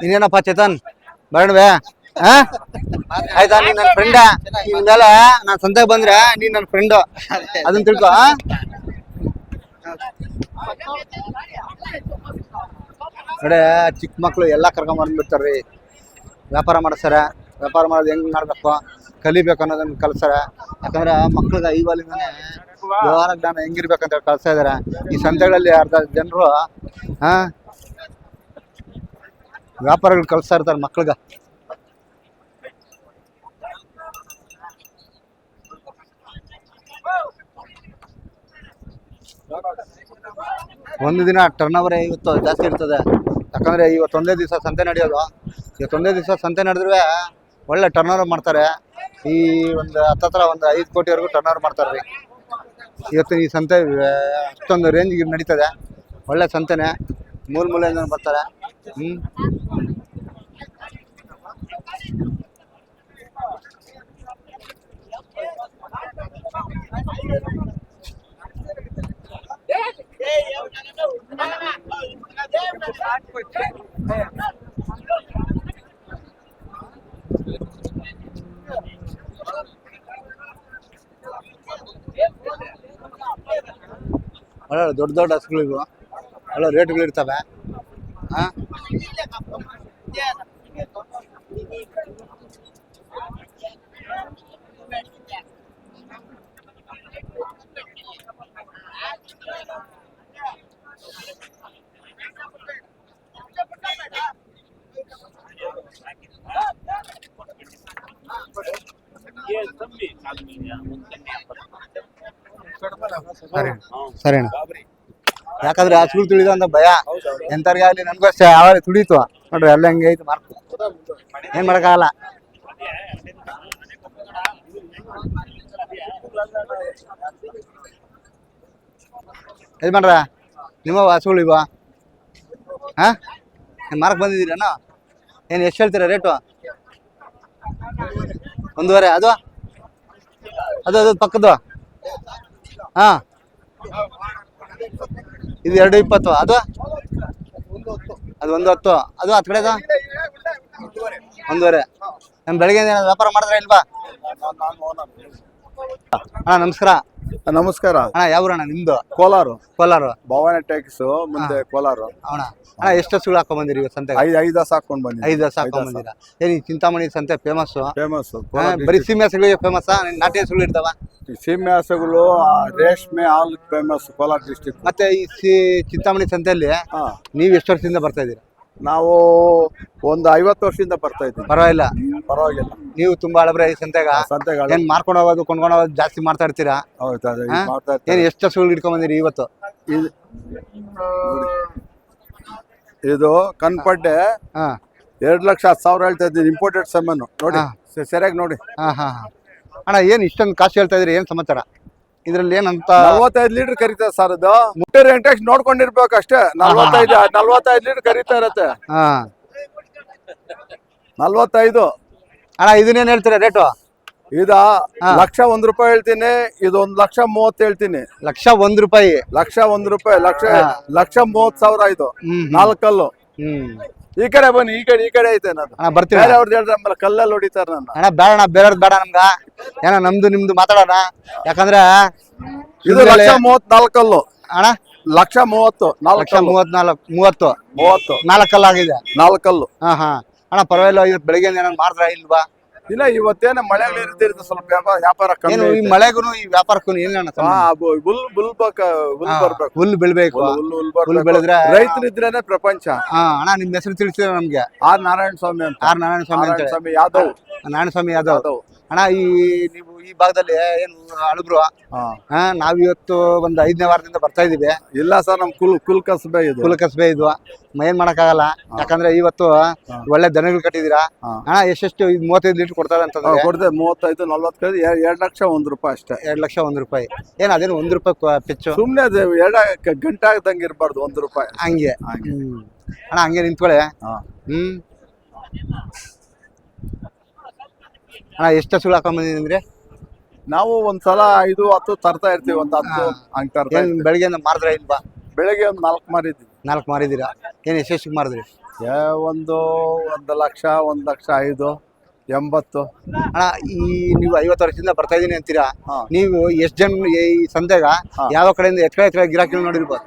ನೀನೇನಪ್ಪ ಚೇತನ್ ಬರಣವೆ ಆಯ್ತಾ ನೀನ್ ನನ್ನ ಫ್ರೆಂಡ ನಿಮ್ದೆಲ್ಲ ನಾನ್ ಸಂತೆಗೆ ಬಂದ್ರೆ ನೀನ್ ನನ್ನ ಫ್ರೆಂಡು ಅದನ್ನ ತಿಳ್ಕೊ ಕಡೆ ಚಿಕ್ಕ ಮಕ್ಳು ಎಲ್ಲಾ ಕರ್ಕೊಂಡ್ ಬಂದ್ಬಿಡ್ತಾರ್ರಿ ವ್ಯಾಪಾರ ಮಾಡಸ್ತಾರ ವ್ಯಾಪಾರ ಮಾಡೋದು ಹೆಂಗ್ ಮಾಡ್ಬೇಕು ಕಲಿಬೇಕು ಅನ್ನೋದನ್ನ ಕಲ್ಸಾರ ಯಾಕಂದ್ರೆ ಮಕ್ಳಿಗೆ ಐವಾಲಿಂದಾನೆ ವ್ಯವಹಾರ ಜ್ಞಾನ ಹೆಂಗಿರ್ಬೇಕಂತ ಕಲ್ಸ್ತಾ ಇದಾರೆ ಈ ಸಂತೆಗಳಲ್ಲಿ ಅರ್ಧ ಜನರು ವ್ಯಾಪಾರಗಳು ಕಲಿಸ್ತಾ ಇರ್ತಾರೆ ಮಕ್ಳಿಗ ಒಂದು ದಿನ ಟರ್ನ್ ಓವರ್ ಇವತ್ತು ಜಾಸ್ತಿ ಇರ್ತದೆ ಯಾಕಂದ್ರೆ ಇವತ್ತೊಂದೇ ದಿವಸ ಸಂತೆ ನಡೆಯೋದು ಇವತ್ತೊಂದೇ ದಿವಸ ಸಂತೆ ನಡೆದ್ರೆ ಒಳ್ಳೆ ಟರ್ನ್ ಓವರ್ ಮಾಡ್ತಾರೆ ಈ ಒಂದು ಹತ್ತತ್ರ ಒಂದು 5 ಕೋಟಿವರೆಗೂ ಟರ್ನ್ ಓವರ್ ಮಾಡ್ತಾರೆ ಇವತ್ತು ಈ ಸಂತೆ ಅಷ್ಟೊಂದು ರೇಂಜ್ಗೆ ನಡೀತದೆ ಒಳ್ಳೆ ಸಂತೆನೆ ಮೂಲೆಯಿಂದ ಬರ್ತಾರೆ ಒಳ್ಳೆ ದೊಡ್ಡ ದೊಡ್ಡ ಹಸುಗಳಿಗೂ ಒಳ್ಳೆ ರೇಟ್ಗಳು ಇರ್ತವೆ ಸರಿ ಯಾಕಂದ್ರೆ ಹಸುಗಳು ತುಳಿದು ಅಂತ ಭಯ ಎಂತರ್ಗೆ ಆಗ್ಲಿ ನನ್ಗೂ ಅಷ್ಟೇ ಯಾವಾಗ ತುಳಿತು ನೋಡ್ರಿ ಎಲ್ಲ ಹಂಗೆ ಐತಿ ಮಾರ್ಕ್ ಏನ್ ಮಾಡಕ್ಕಾಗಲ್ಲ ಯಜಮಾನ್ರ ನಿಮ್ಮ ಹಸುಗಳು ಇವ ಮಾರಕ್ ಬಂದಿದ್ದೀರೇನೋ ಏನು ಎಷ್ಟು ಹೇಳ್ತೀರಾ ರೇಟು 1.5 ಅದು ಅದು ಅದು ಪಕ್ಕದ್ದು ಇದು 2.20 ಅದು ಅದು 1.10 ಅದು ಹತ್ತು ಕಡೆದು 1.5 ನಾನು ಬೆಳಗ್ಗೆ ಏನಾದ್ರು ವ್ಯಾಪಾರ ಮಾಡಿದ್ರೆ ಇಲ್ವಾ ಅಣ್ಣ ನಮಸ್ಕಾರ ನಮಸ್ಕಾರ ಅಣ್ಣ ಯಾವ ಅಣ್ಣ ನಿಮ್ದು ಕೋಲಾರ ಭವಾನಿ ಟ್ಯಾಕ್ಸ್ ಮುಂದೆ ಕೋಲಾರ ಅಣ್ಣ ಅಣ್ಣ ಎಷ್ಟು ಹಸುಗಳು ಹಾಕೊಂಡ್ ಬಂದಿರಿ ಇವತ್ತು ಸಂತೆ 5 ಹಸು ಹಾಕೊಂಡ್ ಬಂದಿ 5 ಹಸು ಹಾಕೊಂಡ್ ಬಂದಿರಾ ಏನ್ ಚಿಂತಾಮಣಿ ಸಂತೆ ಫೇಮಸ್ ಬರೀ ಫೇಮಸ್ ಸೀಮೆ ಹಸುಗಳಿಗೆ ಫೇಮಸ್ ನಾಟಿ ಹಸುಗಳು ಇರ್ತಾವ ಸೀಮೆ ಹಸುಗಳು ರೇಷ್ಮೆ ಹಾಲು ಫೇಮಸ್ ಕೋಲಾರ ಡಿಸ್ಟಿಕ್ ಮತ್ತೆ ಈ ಚಿಂತಾಮಣಿ ಸಂತೆಯಲ್ಲಿ ನೀವು ಎಷ್ಟು ವರ್ಷದಿಂದ ಬರ್ತಾ ಇದೀರಾ ನಾವು ಒಂದು 50 ವರ್ಷದಿಂದ ಬರ್ತಾ ಇದ್ದೀವಿ ಪರವಾಗಿಲ್ಲ ನೀವು ತುಂಬಾ ಹಳಬ್ರೆ ಈ ಸಂತೆಗ ಏನ್ ಮಾರ್ಕೊಂಡು ಹೋಗೋದು ಕೊಂಡ್ಕೊಂಡು ಹೋಗೋದು ಜಾಸ್ತಿ ಮಾಡ್ತಾ ಇರ್ತೀರಾ ಏನ್ ಎಷ್ಟು ಹಸುಗಳು ಇಟ್ಕೊಂಡ್ ಬಂದಿರಿ ಇವತ್ತು ಇದು ಕನ್ಪಡ್ಡೆ 2,10,000 ಹೇಳ್ತಾ ಇದ್ದೀನಿ ಇಂಪೋರ್ಟೆಡ್ ಸಾಮಾನು ನೋಡಿ ಸರಿಯಾಗಿ ನೋಡಿ ಅಣ್ಣ ಏನ್ ಇಷ್ಟೊಂದು ಕಾಸು ಹೇಳ್ತಾ ಇದ್ರಿ ಏನ್ ಸಮಾಚಾರ ಇದ್ರಲ್ಲಿ ಏನಂತ 45 ಲೀಟರ್ ಕರೀತಾ ಸರ್ ಅದು ಮುಟ್ಟೆ ರೆಂಟೆಕ್ಸ್ ನೋಡ್ಕೊಂಡಿರ್ಬೇಕು ಅಷ್ಟೇ 45 ಲೀಟರ್ ಕರೀತಾ ಇರತ್ತೆ 45 ಅಣ್ಣ ಇದನ್ನೇನ್ ಹೇಳ್ತೀರಾ ರೇಟು ಇದ ₹1,01 ಹೇಳ್ತೀನಿ ಇದು 1,30,30 ಹೇಳ್ತೀನಿ ₹1,01 1,30,000 ಇದು 4 ಕಲ್ಲು ಈ ಕಡೆ ಬನ್ನಿ ಈ ಕಡೆ ಐತೆ ನಾನು ಬರ್ತೀನಿ ಅವ್ರದ್ದು ಹೇಳಿದ್ರೆ ಆಮೇಲೆ ಕಲ್ಲಲ್ಲಿ ಹೊಡಿತಾರ ನನ್ನ ಅಣ್ಣ ಬೇಡ ಅಣ್ಣ ಬೇರೆಯವ್ರದ್ದು ಬೇಡ ನಮ್ಗ ಏನೋ ನಮ್ದು ನಿಮ್ದು ಮಾತಾಡೋಣ ಯಾಕಂದ್ರೆ ಇದು 1,34,000 ಕಲ್ಲು ಅಣ್ಣ 1,30,30 4 ಕಲ್ಲು ಆಗಿದೆ 4 ಕಲ್ಲು ಅಣ್ಣ ಪರವಾಗಿಲ್ಲ ಇವತ್ತು ಬೆಳಿಗ್ಗೆ ಏನಾದ್ರು ಮಾಡಿದ್ರ ಇಲ್ವಾ ಇಲ್ಲ ಇವತ್ತೇನ ಮಳೆ ಇರ್ತಿರುತ್ತೆ ಸ್ವಲ್ಪ ವ್ಯಾಪಾರ ಏನು ಈ ಮಳೆಗೂ ಈ ವ್ಯಾಪಾರಕ್ಕೂ ಏನ ಹುಲ್ಲು ಬೆಳಿಬೇಕು ಹುಲ್ಲು ಬೆಳೆದ್ರೆ ರೈತರಿದ್ರೇನೆ ಪ್ರಪಂಚ ಅಣ್ಣ ನಿಮ್ ಹೆಸರು ತಿಳಿಸಿದ್ರೆ ನಮ್ಗೆ ಆರ್ ನಾರಾಯಣ ಸ್ವಾಮಿ ಅಂತ ನಾರಾಯಣಸ್ವಾಮಿ ಯಾದವ್ ನಾರಾಯಣಸ್ವಾಮಿ ಯಾದವ್ ಅಣ್ಣ ನೀವು ಈ ಭಾಗದಲ್ಲಿ ಏನು ಅಳುಬ್ರು ನಾವಿವತ್ತು ಒಂದು 5ನೇ ವಾರದಿಂದ ಬರ್ತಾ ಇದೀವಿ ಇಲ್ಲ ಸರ್ ನಮ್ ಕುಲ್ ಕಸಬೆ ಇದು ಏನ್ ಮಾಡಕ್ಕಾಗಲ್ಲ ಯಾಕಂದ್ರೆ ಇವತ್ತು ಒಳ್ಳೆ ದನಗಳು ಕಟ್ಟಿದೀರಾ ಅಣ್ಣ ಎಷ್ಟು 35 ಲೀಟರ್ ಕೊಡ್ತಾರೆ ಅಂತಂದ್ರೆ ಕೊಡ್ತೇವೆ 35 40 ₹2,01 ಅಷ್ಟೇ ₹2,01 ಏನ್ ಅದೇನು ₹1 ಪೆಚ್ಚು ಸುಮ್ನೆ ಅದು ಗಂಟೆ ಆಗದಂಗೆ ಇರಬಾರ್ದು ₹1 ಹಂಗೆ ಅಣ್ಣ ಹಂಗೆ ನಿಂತ್ಕೊಳ್ಳಿ ಅಣ್ಣ ಎಷ್ಟು ಹಸುಗಳು ಹಾಕೊಂಡ್ ಬಂದಿದ್ದೀನಿ ಅಂದ್ರೆ ನಾವು ಒಂದ್ಸಲ 5-10 ತರ್ತಾ ಇರ್ತೀವಿ ಒಂದು 10 ಹಂಗ್ ತರ್ತಾ ಬೆಳಿಗ್ಗೆ ಮಾರಿದ್ರ ಇಲ್ವಾ ಬೆಳಗ್ಗೆ ಒಂದು 4 ಮಾರಿದ್ವಿ 4 ಮಾರಿದೀರಾ ಏನ್ ಎಷ್ಟೆಷ್ಟು ಮಾರಿದ್ರಿ ಒಂದು 1,00,000, 1,05,000, 80. ಅಣ್ಣ ಈ ನೀವು 50 ವರ್ಷದಿಂದ ಬರ್ತಾ ಇದೀನಿ ಅಂತೀರಾ, ಹಾ. ನೀವು ಎಷ್ಟು ಜನ ಈ ಸಂತೆಗ ಹಾ. ಯಾವ ಕಡೆಯಿಂದ ಎಕರೆ ಗಿರಾಕಿ ನೋಡಿರ್ಬೋದು?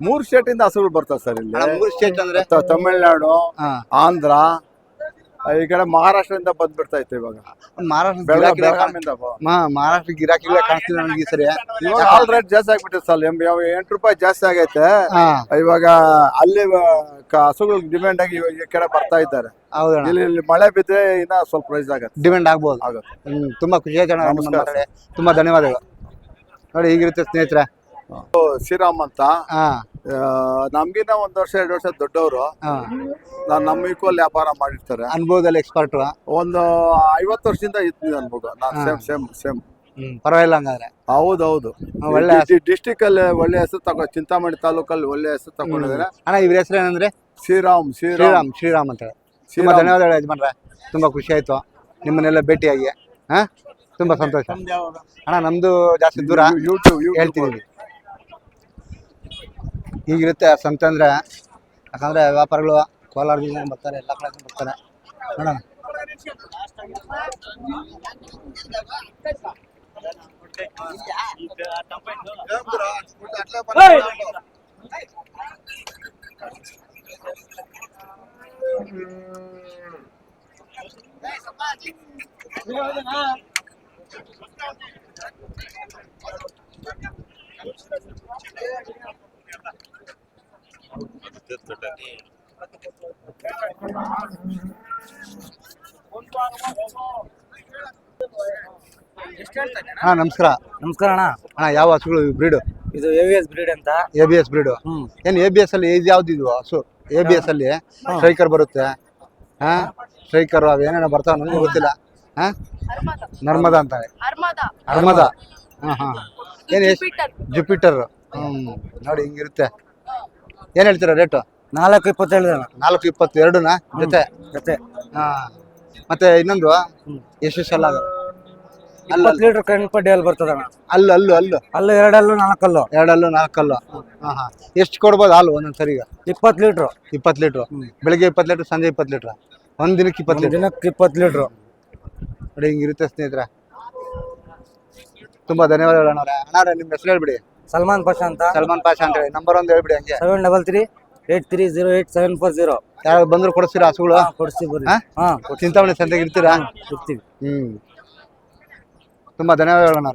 3 ಸ್ಟೇಟಿಂದ ಹಸುಗಳು ಬರ್ತವೆ ಸರ್ ಇಲ್ಲಿ. ಅಣ್ಣ 3 ಸ್ಟೇಟ್ ಅಂದ್ರೆ ತಮಿಳ್ನಾಡು, ಹಾ. ಆಂಧ್ರ, ಈ ಕಡೆ ಮಹಾರಾಷ್ಟ್ರದಿಂದ ಬಂದ್ಬಿಡ್ತಾ ಇತ್ತು ಇವಾಗ. ಬೆಳಗಾಮಿಂದ ಮಹಾರಾಷ್ಟ್ರ ಗಿರಾಕಿಗಳೇ ಕಾಣಿಸ್ತಿಲ್ಲ ನನಗೆ ಈ ಸರಿ. ಇವಾಗ ಆಲ್ ರೇಟ್ ಜಾಸ್ತಿ ಆಗ್ಬಿಟ್ಟಿದೆ ಸರ್. 8 ರೂಪಾಯಿ ಜಾಸ್ತಿ ಆಗೈತೆ. ಹಾ ಇವಾಗ ಅಲ್ಲಿ ಹಸುಗಳು ಡಿಮ್ಯಾಂಡ್ ಆಗಿ ಇವಾಗ ಈ ಕಡೆ ಬರ್ತಾ ಇದ್ದಾರೆ. ಹೌದಣ್ಣ, ಇಲ್ಲಿ ಮಳೆ ಬಿದ್ದರೆ ಇನ್ನ ಸ್ವಲ್ಪ ಪ್ರೈಸ್ ಆಗತ್ತೆ. ಡಿಮ್ಯಾಂಡ್ ಆಗ್ಬೋದು. ತುಂಬಾ ಖುಷಿ ಆಯ್ತು ಅಣ್ಣ, ನಿಮ್ಮ ಮಾತಾಡಿ. ತುಂಬಾ ಧನ್ಯವಾದಗಳು. ನೋಡಿ ಹೀಗಿರುತ್ತೆ ಸ್ನೇಹಿತರೆ. ಶ್ರೀರಾಮ್ ಅಂತ, ಹಾ ನಮ್ಗಿನ್ನ 1 ವರ್ಷ 2 ವರ್ಷ ದೊಡ್ಡವರು. ಹಾ ನಮ್ಮ ಈಕ್ವಲ್ ವ್ಯಾಪಾರ ಮಾಡಿರ್ತಾರೆ. ಅನುಭವದಲ್ಲಿ ಎಕ್ಸ್ಪರ್ಟ್. ಒಂದು 50 ವರ್ಷದಿಂದ ಇತ್ತು ಅನ್ಬೋದು. ಸೇಮ್ ಪರವಾಗಿಲ್ಲ ಹಂಗಾದ್ರೆ. ಹೌದೌದು. ಒಳ್ಳೆ ಡಿಸ್ಟಿಕ್ ಅಲ್ಲಿ ಒಳ್ಳೆ ಹೆಸರು ತಗೋ, ಚಿಂತಾಮಣಿ ತಾಲೂಕಲ್ಲಿ ಒಳ್ಳೆ ಹೆಸರು ತಗೊಂಡಿದ್ದಾರೆ. ಅಣ್ಣ ಇವ್ರ ಹೆಸರು ಏನಂದ್ರೆ? ಶ್ರೀರಾಮ್ ಅಂತ ಹೇಳಿ. ತುಂಬಾ ಧನ್ಯವಾದಗಳು ಯಜಮಾನ್ರೆ, ತುಂಬಾ ಖುಷಿ ಆಯ್ತು ನಿಮ್ಮನ್ನೆಲ್ಲ ಭೇಟಿಯಾಗಿ. ಹಾ ತುಂಬಾ ಸಂತೋಷ ಅಣ್ಣ. ನಮ್ದು ಜಾಸ್ತಿ ದೂರ ಹೇಳ್ತೀನಿ. ಹೀಗಿರುತ್ತೆ ಸಂತೆ ಅಂದ್ರೆ. ಯಾಕಂದ್ರೆ ವ್ಯಾಪಾರಗಳು ಕೋಲಾರದಿಂದ ಬರ್ತಾರೆ, ಎಲ್ಲ ಕಡೆ ಬರ್ತಾರೆ ನೋಡೋಣ. ಹಾ ನಮಸ್ಕಾರ. ನಮಸ್ಕಾರ ಅಣ್ಣ. ಅಣ್ಣ ಯಾವ ಹಸುಗಳು ಬ್ರೀಡು? ಇದು ABS ಬ್ರೀಡ್ ಅಂತ. ABS breed. ಏನು ABS ಅಲ್ಲಿ ಇದು ಯಾವ್ದು ಇದು ಹಸು? ABS ಅಲ್ಲಿ ಸ್ಟ್ರೈಕರ್ ಬರುತ್ತೆ, ಹಾ ಸ್ಟ್ರೈಕರ್ ಅವೇನೇನೋ ಬರ್ತಾವ, ನನಗೆ ಗೊತ್ತಿಲ್ಲ. ಹಾ ನರ್ಮದಾ ಅಂತಾರೆ. ಅರ್ಮದಾ. ಹಾ ಹಾ ಏನು ಜುಪಿಟರ್. ನೋಡಿ ಹಿಂಗಿರುತ್ತೆ. ಏನು ಹೇಳ್ತೀರಾ ರೇಟು? 4.27. 4.22 ಜೊತೆ. ಹಾ ಮತ್ತೆ ಇನ್ನೊಂದು ಎಷ್ಟೆಲ್ಲ 20 ಲೀಟರ್ ಕಣ್ಪಡ್ಡಿಯಲ್ಲಿ ಬರ್ತದಣ್ಣ. ಅಲ್ಲು 2 ಹಲ್ಲು 4 ಹಲ್ಲು. 2 ಹಲ್ಲು 4 ಹಲ್ಲು. ಹಾ ಹಾ ಎಷ್ಟು ಕೊಡ್ಬೋದು ಹಾಲು ಒಂದೊಂದ್ಸರಿ? 20 ಲೀಟ್ರು. 20 ಲೀಟ್ರು. ಬೆಳಿಗ್ಗೆ 20 ಲೀಟ್ರ್, ಸಂಜೆ 20 ಲೀಟ್ರ್, ಒಂದ್ ದಿನಕ್ಕೆ 20 ಲೀಟ್ರ್. ದಿನಕ್ಕೆ 20 ಲೀಟ್ರು. ನೋಡಿ ಹಿಂಗಿರುತ್ತೆ ಸ್ನೇಹಿತರೆ. ತುಂಬಾ ಧನ್ಯವಾದಗಳು ಅಣ್ಣ. ನಿಮ್ಮ ಹೆಸರು ಹೇಳ್ಬಿಡಿ. ಸಲ್ಮಾನ್ ಪಾಷಾ ಅಂತ. ಸಲ್ಮಾನ್ ಪಾಷಾ ಅಂತ ಹೇಳಿ. ನಂಬರ್ ಒಂದು ಹೇಳ್ಬಿಡಿ ಹಂಗೆ. 7338308740. ಯಾರು ಬಂದ್ರು ಕೊಡಿಸ್ತೀರಾ ಹಸುಗಳು? ಕೊಡ್ಸ್ತೀವಿ ಬರ್ರಿ. ಹಾ ಚಿಂತಾಮಣಿ ಸಂತೆಗೆ ಇರ್ತೀರಾ? ಇರ್ತೀವಿ. ತುಂಬಾ ಧನ್ಯವಾದಗಳು ಅಣ್ಣ.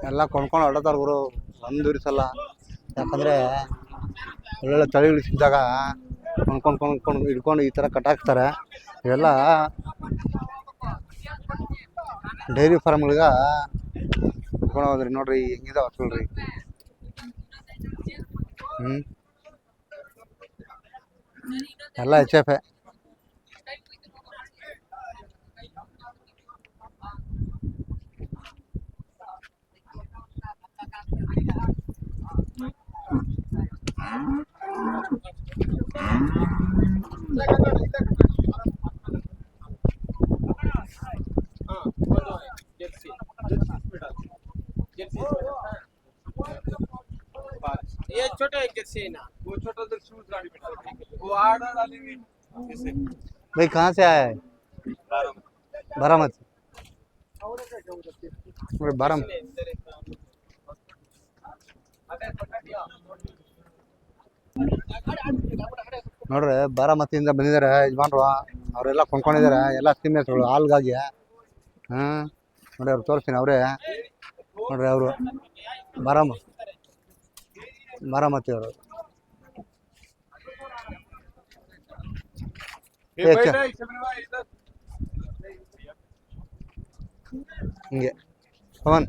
ಎಲ್ಲ ಕೊಂಡ್ಕೊಂಡು ಹೊರಡ್ತಾರ ಗುರು, ಒಂದೂರಿಸಲ್ಲ. ಯಾಕಂದ್ರೆ ಒಳ್ಳೊಳ್ಳೆ ತಳಿಗಳು ಸಿಕ್ಕಿದಾಗ ಕೊಂಡ್ಕೊಂಡು ಹಿಡ್ಕೊಂಡು ಈ ಥರ ಕಟ್ಟಾಕ್ತಾರೆ. ಇವೆಲ್ಲ ಡೈರಿ ಫಾರ್ಮ್ಗಳಿಗೆ ಹೋದ್ರಿ. ನೋಡ್ರಿ ಹೆಂಗಿದಾವ ಹಸುಗಳ್ರಿ. ಎಲ್ಲ HF. ये छोटा है जर्सी है ना, वो छोटा जर्सी उतरानी पड़ता है, वो आड़ा डाली हुई जैसे भाई कहाँ से आया है? बारामती। बारामती ನೋಡ್ರಿ ಬಾರಾಮತಿಯಿಂದ ಬಂದಿದ್ದಾರೆ ಯಜಮಾನ್ರು. ಅವರೆಲ್ಲ ಕೊಂಡ್ಕೊಂಡಿದ್ದಾರೆ, ಎಲ್ಲ ಸೀಮೆಸ್ಗಳು ಹಾಲ್ಗಾಗಿ. ನೋಡಿ ಅವ್ರು ತೋರಿಸ್ತೀನಿ, ಅವರೇ ನೋಡ್ರಿ. ಅವರು ಬಾರಾಮತಿ ಅವರು. ಹಿಂಗೆ ಪವನ್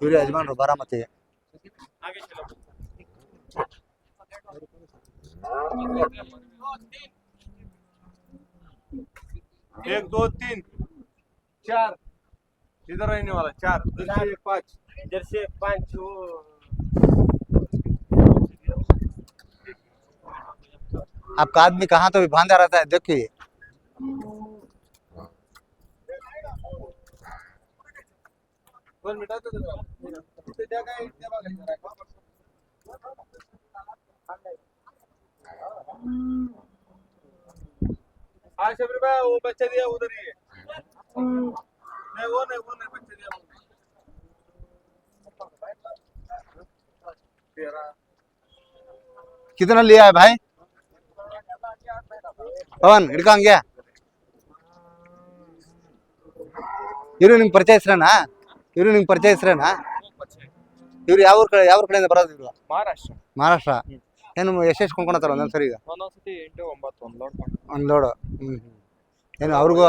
ಇವ್ರೆ ಯಜಮಾನ್ರು ಬಾರಾಮತಿಗೆ. एक दो तीन चार इधर रहने वाला 4 जर्सी 5 जर्सी 5 आपका आदमी कहाँ तो भी बांधा रहता है, देखिए। वन मिनट तो इथे त्या काय इथे बघायचं हाँ शबरी भाई वो बच्चा दिया उधर ही है नहीं वो नहीं बच्चा दिया कितना लिया है भाई ಪವನ್? ಹಿಡ್ಕಂಗೆ. ಇವ್ರು ನಿಮ್ಗೆ ಪರಿಚಯ ಹೆಸ್ರೇನಾ? ಇವ್ರು ಯಾವ ಕಡೆಯಿಂದ ಬರೋದು? ಇವ್ರು ಮಹಾರಾಷ್ಟ್ರ. ಏನು ಎಷ್ಟು ಕೊಂಡ್ಕೊಳತ್ತಾರ ಒಂದೊಂದ್ಸರಿ? ಈಗ ಒಂದೊಂದ್ಸತಿ 8 9 ಒಂದು ಲೋಡು. ಏನು ಅವ್ರಿಗೂ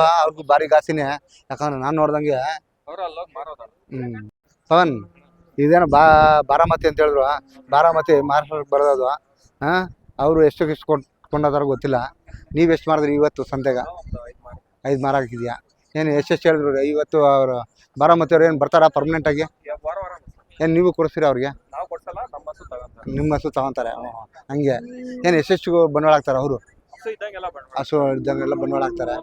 ಭಾರಿ ಗಾಸಿನೇ, ಯಾಕಂದ್ರೆ ನಾನು ನೋಡ್ದಂಗೆ. ಪವನ್, ಇದೇನು ಬಾರಾಮತಿ ಅಂತ ಹೇಳಿದ್ರು. ಬಾರಾಮತಿ ಮಹಾರಾಷ್ಟ್ರಕ್ಕೆ ಬರೋದು. ಅವರು ಎಷ್ಟು ಕೊಂಡೋದಾರ ಗೊತ್ತಿಲ್ಲ. ನೀವು ಎಷ್ಟು ಮಾಡಿದ್ರಿ ಇವತ್ತು ಸಂತೆಗ? 5 ಮಾರ ಹಾಕಿದ್ಯಾ? ಏನು ಎಷ್ಟು ಹೇಳಿದ್ರು ಇವತ್ತು? ಅವರು ಬಾರಾಮತಿ ಅವ್ರು ಏನು ಬರ್ತಾರಾ ಪರ್ಮನೆಂಟ್ ಆಗಿ? ಏನು ನೀವು ಕೊಡಿಸ್ತೀರಾ ಅವ್ರಿಗೆ? ನಿಮ್ಮ ಹಸು ತಗೊಂತಾರೆ? ಹಂಗೆ. ಏನು ಎಷ್ಟು ಬಂಡವಾಳ ಹಾಕ್ತಾರೆ ಅವರು? ಹಸು ಇದ್ದಂಗೆಲ್ಲ ಬಂಡವಾಳ ಹಾಕ್ತಾರೆ.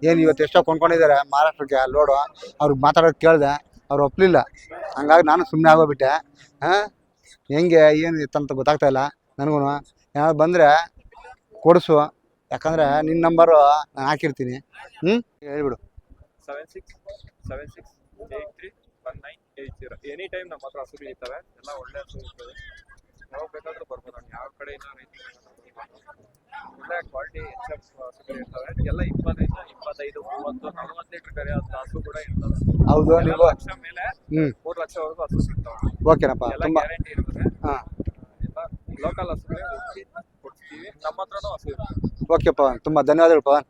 ಏನು ಇವತ್ತು ಎಷ್ಟೋ ಕೊಂಡ್ಕೊಂಡಿದ್ದಾರೆ ಮಹಾರಾಷ್ಟ್ರಕ್ಕೆ ಲೋಡು. ಅವ್ರಿಗೆ ಮಾತಾಡೋದು ಕೇಳಿದೆ, ಅವ್ರು ಒಪ್ಪಲಿಲ್ಲ. ಹಂಗಾಗಿ ನಾನು ಸುಮ್ಮನೆ ಆಗೋಗ್ಬಿಟ್ಟೆ. ಹೆಂಗೆ ಏನು ಇತ್ತಂತ ಗೊತ್ತಾಗ್ತಾ ಇಲ್ಲ ನನಗೂ. ಏನಾದ್ರು ಬಂದರೆ ಕೊಡಿಸು, ಯಾಕಂದರೆ ನಿನ್ನ ನಂಬರು ನಾನು ಹಾಕಿರ್ತೀನಿ. ಹೇಳ್ಬಿಡು. 7676831980. ಎನಿ ಟೈಮ್ ನಮ್ಮ ಹತ್ರ ಹಸುಗಳು ಇರ್ತವೆ, ಎಲ್ಲ ಒಳ್ಳೆ ಹಸು ಇರ್ತದೆ. ಯಾವಾಗ ಬೇಕಾದ್ರೂ ಬರ್ಬೋದು. ನಾನು ಯಾವ ಕಡೆಯಿಂದ ಒಳ್ಳೆ ಕ್ವಾಲಿಟಿ ಹಸುಗಳು ಇರ್ತವೆ. ಎಲ್ಲ 25 25 30 40 ಲೀಟರ್ ಕರೆಯೋಂಥ ಹಸು ಕೂಡ ಇರ್ತದೆ. ಹೌದು. ನೀವು 2 ಲಕ್ಷ ಮೇಲೆ 3 ಲಕ್ಷವರೆಗೂ ಹಸು ಸಿಗ್ತವೆ. ಓಕೆನಪ್ಪ, ಎಲ್ಲ ತುಂಬ ಗ್ಯಾರಂಟಿ ಇರ್ತದೆ. ಎಲ್ಲ ಲೋಕಲ್ ಹಸುಗಳೇ ಕೊಡ್ತೀವಿ. ನಮ್ಮ ಹತ್ರನೂ ಹಸು ಇರ್ತದೆ. ಓಕೆ ಪವನ್, ತುಂಬ ಧನ್ಯವಾದಗಳು ಪವನ್.